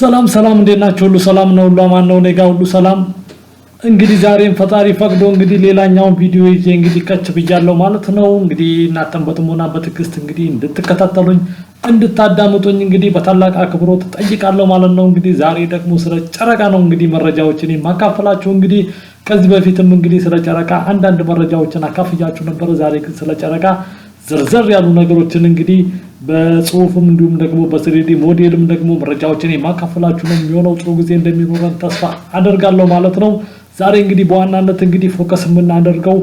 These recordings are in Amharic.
ሰላም ሰላም እንደናችሁ ሁሉ ሰላም ነው ሁሉ አማን ነው ነጋ ሁሉ ሰላም እንግዲህ ዛሬም ፈጣሪ ፈቅዶ እንግዲህ ሌላኛው ቪዲዮ ይዤ እንግዲህ ከች ብያለሁ ማለት ነው እንግዲህ እናንተም በጥሞና በትዕግስት እንግዲህ እንድትከታተሉኝ እንድታዳምጡኝ እንግዲህ በታላቅ አክብሮት ጠይቃለሁ ማለት ነው እንግዲህ ዛሬ ደግሞ ስለ ጨረቃ ነው እንግዲህ መረጃዎችን ማካፈላችሁ እንግዲህ ከዚህ በፊትም እንግዲህ ስለ ጨረቃ አንዳንድ መረጃዎችን አካፍያችሁ ነበር ዛሬ ስለ ጨረቃ ዝርዝር ያሉ ነገሮችን እንግዲህ በጽሁፍም እንዲሁም ደግሞ በ3D ሞዴልም ደግሞ መረጃዎችን የማካፈላችሁ ነው የሚሆነው ጥሩ ጊዜ እንደሚኖረን ተስፋ አደርጋለሁ ማለት ነው ዛሬ እንግዲህ በዋናነት እንግዲህ ፎከስ የምናደርገው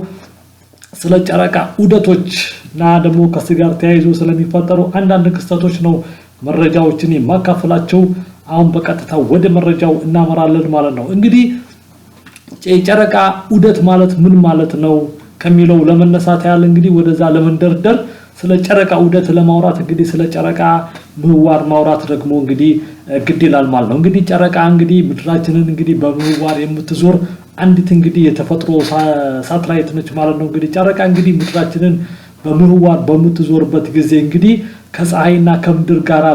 ስለ ጨረቃ ዑደቶችና ደግሞ ከስጋር ተያይዞ ስለሚፈጠሩ አንዳንድ ክስተቶች ነው መረጃዎችን የማካፈላችሁ አሁን በቀጥታ ወደ መረጃው እናመራለን ማለት ነው እንግዲህ ጨረቃ ዑደት ማለት ምን ማለት ነው ከሚለው ለመነሳት ያለ እንግዲህ ወደዛ ለመንደርደር ስለ ጨረቃ ዑደት ለማውራት እንግዲህ ስለ ጨረቃ ምህዋር ማውራት ደግሞ እንግዲህ ግድ ይላል ማለት ነው እንግዲህ ጨረቃ እንግዲህ ምድራችንን እንግዲህ በምህዋር የምትዞር አንዲት እንግዲህ የተፈጥሮ ሳተላይት ነች ማለት ነው እንግዲህ ጨረቃ እንግዲህ ምድራችንን በምህዋር በምትዞርበት ጊዜ እንግዲህ ከፀሐይና ከምድር ጋራ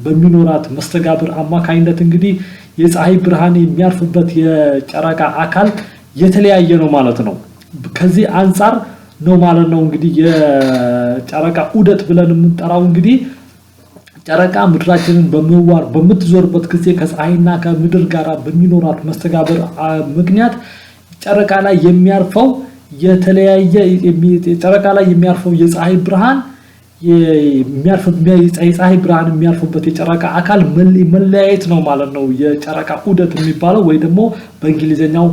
በሚኖራት መስተጋብር አማካኝነት እንግዲህ የፀሐይ ብርሃን የሚያርፍበት የጨረቃ አካል የተለያየ ነው ማለት ነው ከዚህ አንፃር ነው ማለት ነው እንግዲህ የጨረቃ ዑደት ብለን የምንጠራው እንግዲህ ጨረቃ ምድራችንን በምህዋር በምትዞርበት ጊዜ ከፀሐይና ከምድር ጋራ በሚኖራት መስተጋብር ምክንያት ጨረቃ ላይ የሚያርፈው የተለያየ ጨረቃ ላይ የሚያርፈው የፀሐይ ብርሃን የፀሐይ ብርሃን የሚያርፉበት የጨረቃ አካል መለያየት ነው ማለት ነው የጨረቃ ዑደት የሚባለው ወይ ደግሞ በእንግሊዘኛው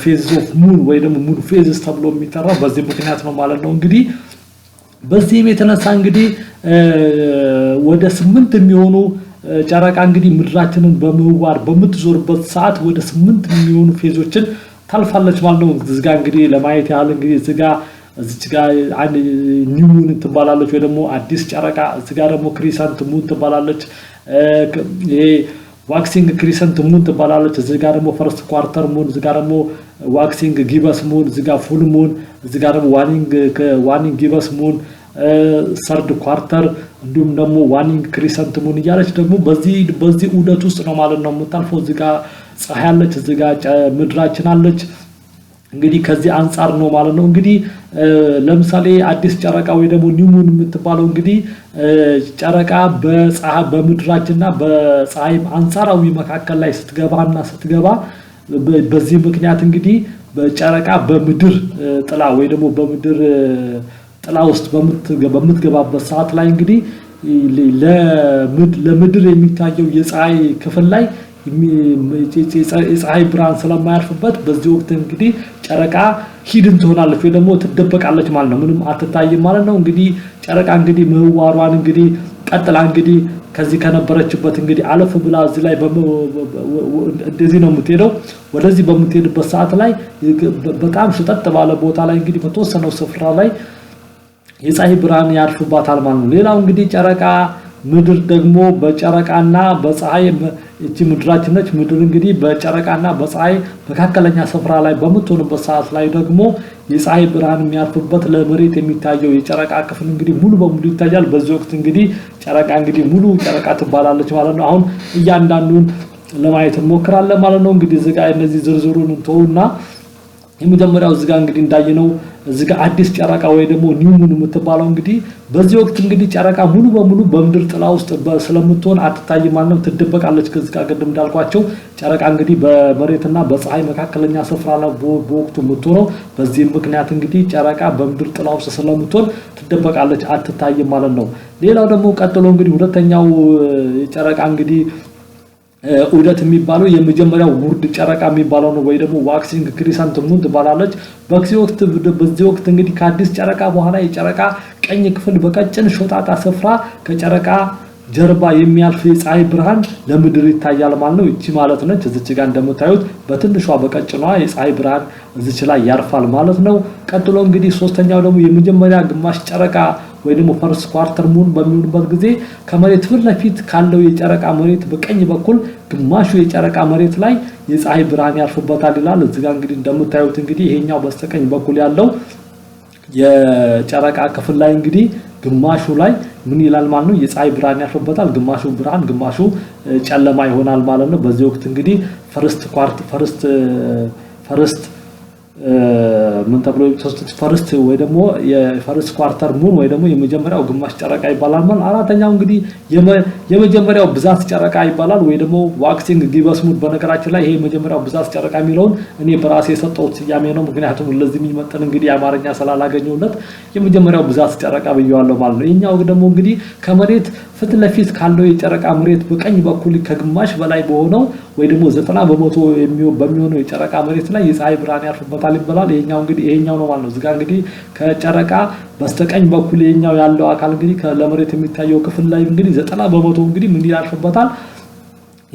ፌዝ ኦፍ ሙን ወይ ደግሞ ሙን ፌዝስ ተብሎ የሚጠራው በዚህ ምክንያት ነው ማለት ነው እንግዲህ በዚህም የተነሳ እንግዲህ ወደ 8 የሚሆኑ ጨረቃ እንግዲህ ምድራችንን በምህዋር በምትዞርበት ሰዓት ወደ 8 የሚሆኑ ፌዞችን ታልፋለች ማለት ነው እዚጋ እንግዲህ ለማየት ያህል እንግዲህ እዚጋ አንድ ኒው ሙን ትባላለች ወይ ደግሞ አዲስ ጨረቃ እዚጋ ደግሞ ክሪሰንት ሙን ትባላለች ይሄ ዋክሲንግ ክሪሰንት ሙን ትባላለች እዚጋ ደግሞ ፈርስት ኳርተር ሙን እዚጋ ደግሞ ዋክሲንግ ጊበስ ሙን እዚጋ ፉል ሙን እዚጋ ደግሞ ዋኒንግ ጊበስ ሙን ሰርድ ኳርተር እንዲሁም ደግሞ ዋኒንግ ክሪሰንት ሙን እያለች ደግሞ በዚህ ዑደት ውስጥ ነው ማለት ነው የምታልፈው እዚጋ ፀሐይ አለች እዚጋ ምድራችን አለች እንግዲህ ከዚህ አንፃር ነው ማለት ነው እንግዲህ ለምሳሌ አዲስ ጨረቃ ወይ ደግሞ ኒው ሙን የምትባለው እንግዲህ ጨረቃ በምድራችንና በፀሐይ አንፃራዊ መካከል ላይ ስትገባ በዚህ ምክንያት እንግዲህ በጨረቃ በምድር ጥላ ወይ ደግሞ በምድር ጥላ ውስጥ በምትገባበት ሰዓት ላይ እንግዲህ ለምድር የሚታየው የፀሐይ ክፍል ላይ የፀሐይ ብርሃን ስለማያርፍበት በዚህ ወቅት እንግዲህ ጨረቃ ሂድን ትሆናለች ወይ ደግሞ ትደበቃለች ማለት ነው ምንም አትታይም ማለት ነው እንግዲህ ጨረቃ እንግዲህ ምህዋሯን እንግዲህ ቀጥላ እንግዲህ ከዚህ ከነበረችበት እንግዲህ አለፍ ብላ እዚህ ላይ እንደዚህ ነው የምትሄደው ወደዚህ በምትሄድበት ሰዓት ላይ በጣም ሽጠጥ ባለ ቦታ ላይ እንግዲህ በተወሰነው ስፍራ ላይ የፀሐይ ብርሃን ያርፍባታል ማለት ነው ሌላው እንግዲህ ጨረቃ ምድር ደግሞ በጨረቃና በፀሐይ እቺ ምድራችን ነች ምድር እንግዲህ በጨረቃና በፀሐይ መካከለኛ ስፍራ ላይ በመቶንበት ሰዓት ላይ ደግሞ የፀሐይ ብርሃን የሚያርፍበት ለመሬት የሚታየው የጨረቃ ክፍል እንግዲህ ሙሉ በሙሉ ይታያል በዚህ ወቅት እንግዲህ ጨረቃ እንግዲህ ሙሉ ጨረቃ ትባላለች ማለት ነው አሁን እያንዳንዱን ለማየት እንሞክራለን ማለት ነው እንግዲህ እዚህ ጋር እነዚህ ዝርዝሩን እንተውና የመጀመሪያው እዚህ ጋር እንግዲህ እንዳየነው እዚህ ጋር አዲስ ጨረቃ ወይ ደግሞ ኒው ሙን የምትባለው እንግዲህ በዚህ ወቅት እንግዲህ ጨረቃ ሙሉ በሙሉ በምድር ጥላ ውስጥ ስለምትሆን አትታይም ማለት ነው ትደበቃለች ከዚህ ጋር ቀደም እንዳልኳቸው ጨረቃ እንግዲህ በመሬትና በፀሐይ መካከለኛ ስፍራ ላይ በወቅቱ የምትሆነው በዚህ ምክንያት እንግዲህ ጨረቃ በምድር ጥላ ውስጥ ስለምትሆን ትደበቃለች አትታይም ማለት ነው ሌላው ደግሞ ቀጥሎ እንግዲህ ሁለተኛው ጨረቃ እንግዲህ ዑደት የሚባለው የመጀመሪያው ውርድ ጨረቃ የሚባለው ነው ወይ ደግሞ ዋክሲንግ ክሪሰንት ሙን ትባላለች በዚህ ወቅት እንግዲህ ከአዲስ ጨረቃ በኋላ የጨረቃ ቀኝ ክፍል በቀጭን ሾጣጣ ስፍራ ከጨረቃ ጀርባ የሚያልፍ የፀሐይ ብርሃን ለምድር ይታያል ማለት ነው እቺ ማለት ነች እዚች ጋር እንደምታዩት በትንሿ በቀጭኗ የፀሐይ ብርሃን እዚች ላይ ያርፋል ማለት ነው ቀጥሎ እንግዲህ ሶስተኛው ደግሞ የመጀመሪያ ግማሽ ጨረቃ ወይ ደግሞ ፈርስት ኳርተር ሙን በሚሆንበት ጊዜ ከመሬት ፊት ለፊት ካለው የጨረቃ መሬት በቀኝ በኩል ግማሹ የጨረቃ መሬት ላይ የፀሐይ ብርሃን ያርፍበታል ይላል እዚህ ጋር እንግዲህ እንደምታዩት እንግዲህ ይሄኛው በስተቀኝ በኩል ያለው የጨረቃ ክፍል ላይ እንግዲህ ግማሹ ላይ ምን ይላል ማለት ነው የፀሐይ ብርሃን ያርፍበታል ግማሹ ብርሃን ግማሹ ጨለማ ይሆናል ማለት ነው በዚህ ወቅት እንግዲህ ፈርስት ምን ተብሎ ፈርስት ወይ ደግሞ የፈርስት ኳርተር ሙን ወይ ደግሞ የመጀመሪያው ግማሽ ጨረቃ ይባላል ማለት አራተኛው እንግዲህ የመጀመሪያው ብዛት ጨረቃ ይባላል ወይ ደግሞ ዋክሲንግ ጊበስ ሙን በነገራችን ላይ ይሄ የመጀመሪያው ብዛት ጨረቃ የሚለውን እኔ በራሴ የሰጠሁት ስያሜ ነው ምክንያቱም ለዚህ የሚመጥን እንግዲህ አማርኛ ስላላገኘሁለት የመጀመሪያው ብዛት ጨረቃ ብየዋለሁ ማለት ነው ይሄኛው ደግሞ እንግዲህ ከመሬት ፊት ለፊት ካለው የጨረቃ መሬት በቀኝ በኩል ከግማሽ በላይ በሆነው ወይ ደግሞ 90% በሚሆነው የጨረቃ መሬት ላይ የፀሐይ ብርሃን ያርፍበታል ይባላል ይሄኛው እንግዲህ ይሄኛው ነው ማለት ነው እዚጋ እንግዲህ ከጨረቃ በስተቀኝ በኩል ይሄኛው ያለው አካል እንግዲህ ለመሬት የሚታየው ክፍል ላይ እንግዲህ 90% እንግዲህ ምን ያርፍበታል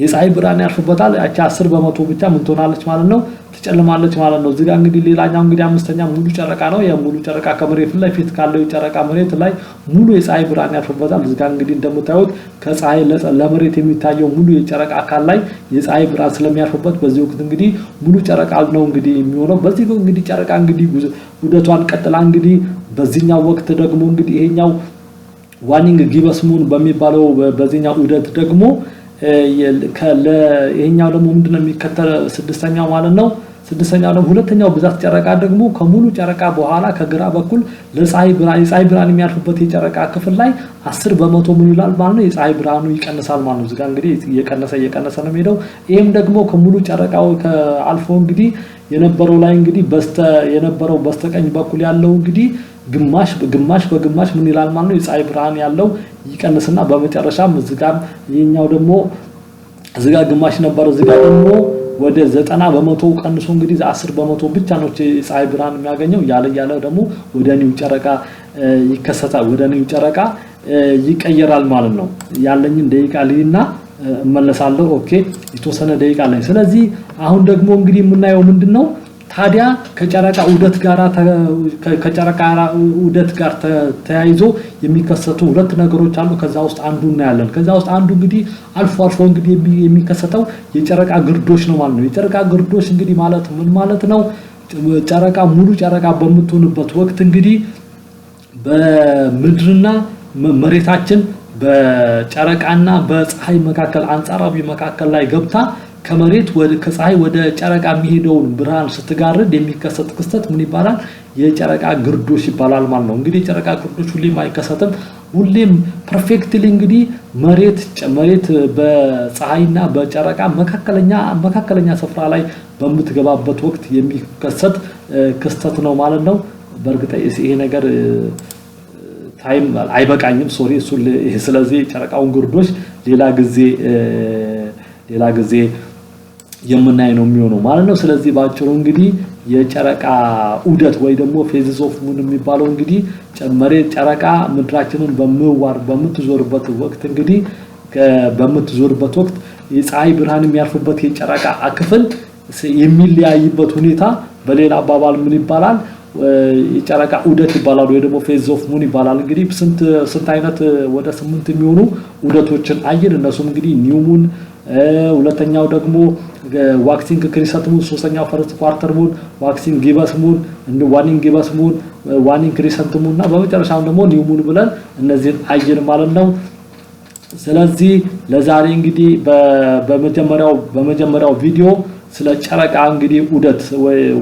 የፀሐይ ብርሃን ያርፍበታል አቻ 10% ብቻ ምን ትሆናለች ማለት ነው ትጨልማለች ማለት ነው እዚጋ እንግዲህ ሌላኛው እንግዲህ አምስተኛ ሙሉ ጨረቃ ነው የሙሉ ጨረቃ ከመሬት ላይ ፊት ካለው የጨረቃ መሬት ላይ ሙሉ የፀሐይ ብርሃን ያርፍበታል እዚጋ እንግዲህ እንደምታዩት ከፀሐይ ለመሬት የሚታየው ሙሉ የጨረቃ አካል ላይ የፀሐይ ብርሃን ስለሚያርፍበት በዚህ ወቅት እንግዲህ ሙሉ ጨረቃ ነው እንግዲህ የሚሆነው በዚህ እንግዲህ ጨረቃ እንግዲህ ውደቷን ቀጥላ እንግዲህ በዚህኛው ወቅት ደግሞ እንግዲህ ይሄኛው ዋኒንግ ጊበስ ሙን በሚባለው በዚህኛው ውደት ደግሞ ይሄኛው ደግሞ ምንድነው የሚከተል ስድስተኛው ማለት ነው ስድስተኛው ደግሞ ሁለተኛው ብዛት ጨረቃ ደግሞ ከሙሉ ጨረቃ በኋላ ከግራ በኩል የፀሐይ ብርሃን የሚያርፍበት የጨረቃ ክፍል ላይ 10% ምን ይላል ማለት ነው የፀሐይ ብርሃኑ ይቀንሳል ማለት ነው እዚጋ እንግዲህ እየቀነሰ ነው የሚሄደው ይሄም ደግሞ ከሙሉ ጨረቃው ከአልፎ እንግዲህ የነበረው ላይ እንግዲህ የነበረው በስተቀኝ በኩል ያለው እንግዲህ ግማሽ በግማሽ ምን ይላል ማለት ነው የፀሐይ ብርሃን ያለው ይቀንስና በመጨረሻም እዚጋም ይሄኛው ደግሞ እዚጋ ግማሽ ነበር እዚጋ ደግሞ ወደ 90% ቀንሶ እንግዲህ 10% ብቻ ነው የፀሐይ ብርሃን የሚያገኘው ያለ ደግሞ ወደ ኒው ጨረቃ ይከሰታል ወደ ኒው ጨረቃ ይቀየራል ማለት ነው ያለኝን ደቂቃ ልይና እመለሳለሁ ኦኬ የተወሰነ ደቂቃ ላይ ስለዚህ አሁን ደግሞ እንግዲህ የምናየው ምንድነው ታዲያ ከጨረቃ ዑደት ጋር ተያይዞ የሚከሰቱ ሁለት ነገሮች አሉ ከዛ ውስጥ አንዱ እናያለን ከዛ ውስጥ አንዱ እንግዲህ አልፎ እንግዲህ የሚከሰተው የጨረቃ ግርዶሽ ነው ማለት ነው የጨረቃ ግርዶሽ እንግዲህ ማለት ምን ማለት ነው ጨረቃ ሙሉ ጨረቃ በምትሆንበት ወቅት እንግዲህ በምድርና መሬታችን በጨረቃና በፀሐይ መካከል አንጻራዊ መካከል ላይ ገብታ ከመሬት ከፀሐይ ወደ ጨረቃ የሚሄደውን ብርሃን ስትጋርድ የሚከሰት ክስተት ምን ይባላል የጨረቃ ግርዶሽ ይባላል ማለት ነው እንግዲህ የጨረቃ ግርዶሽ ሁሌም አይከሰትም ሁሌም ፐርፌክትሊ እንግዲህ መሬት በፀሐይና በጨረቃ መካከለኛ ስፍራ ላይ በምትገባበት ወቅት የሚከሰት ክስተት ነው ማለት ነው በእርግጥ ይሄ ነገር ታይም አይበቃኝም ሶሪ ስለዚህ ጨረቃውን ግርዶሽ ሌላ ጊዜ የምናይ ነው የሚሆነው ማለት ነው ስለዚህ ባጭሩ እንግዲህ የጨረቃ ዑደት ወይ ደግሞ ፌዝስ ኦፍ ሙን የሚባለው እንግዲህ ጨረቃ ምድራችንን በምትዞርበት ወቅት እንግዲህ በምትዞርበት ወቅት የፀሐይ ብርሃን የሚያርፍበት የጨረቃ ክፍል የሚለያይበት ሁኔታ በሌላ አባባል ምን ይባላል የጨረቃ ዑደት ይባላል ወይ ደግሞ ፌዝ ኦፍ ሙን ይባላል እንግዲህ ስንት አይነት ወደ 8 የሚሆኑ ዑደቶችን አየን እነሱም እንግዲህ ኒው ሙን ሁለተኛው ደግሞ ዋክሲንግ ክሪሰንት ሙን ሶስተኛው ፈርስት ኳርተር ሙን ዋክሲንግ ጊበስ ሙን ዋኒንግ ጊበስ ሙን ዋኒንግ ክሪሰንት ሙን እና በመጨረሻው ደግሞ ኒው ሙን ብለን እነዚህን አየን ማለት ነው ስለዚህ ለዛሬ እንግዲህ በመጀመሪያው ቪዲዮ ስለ ጨረቃ እንግዲህ ዑደት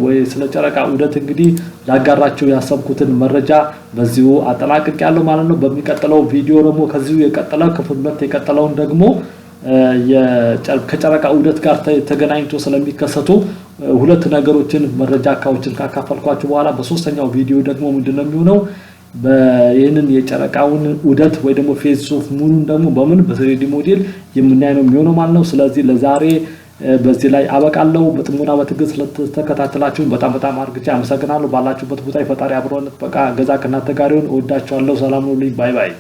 ወይ ስለ ጨረቃ ዑደት እንግዲህ ላጋራችሁ ያሰብኩትን መረጃ በዚሁ አጠናቅቄያለሁ ማለት ነው በሚቀጥለው ቪዲዮ ደግሞ ከዚሁ የቀጠለ ክፍል 2 የቀጠለውን ደግሞ ከጨረቃ ዑደት ጋር ተገናኝቶ ስለሚከሰቱ ሁለት ነገሮችን መረጃዎችን ካካፈልኳችሁ በኋላ በሶስተኛው ቪዲዮ ደግሞ ምንድነው የሚሆነው ይሄንን የጨረቃውን ዑደት ወይ ደግሞ ፌዝ ኦፍ ሙኑን ደግሞ በምን በ3D ሞዴል የምናየው የሚሆነው ማለት ነው ስለዚህ ለዛሬ በዚህ ላይ አበቃለሁ በጥሞና በትግስት ስለተከታተላችሁ በጣም አርግጬ አመሰግናለሁ ባላችሁበት ቦታ ይፈጣሪ አብሮነት በቃ ገዛ ከናንተ ጋር ይሁን እወዳችኋለሁ ሰላም ሁኑልኝ ባይ ባይ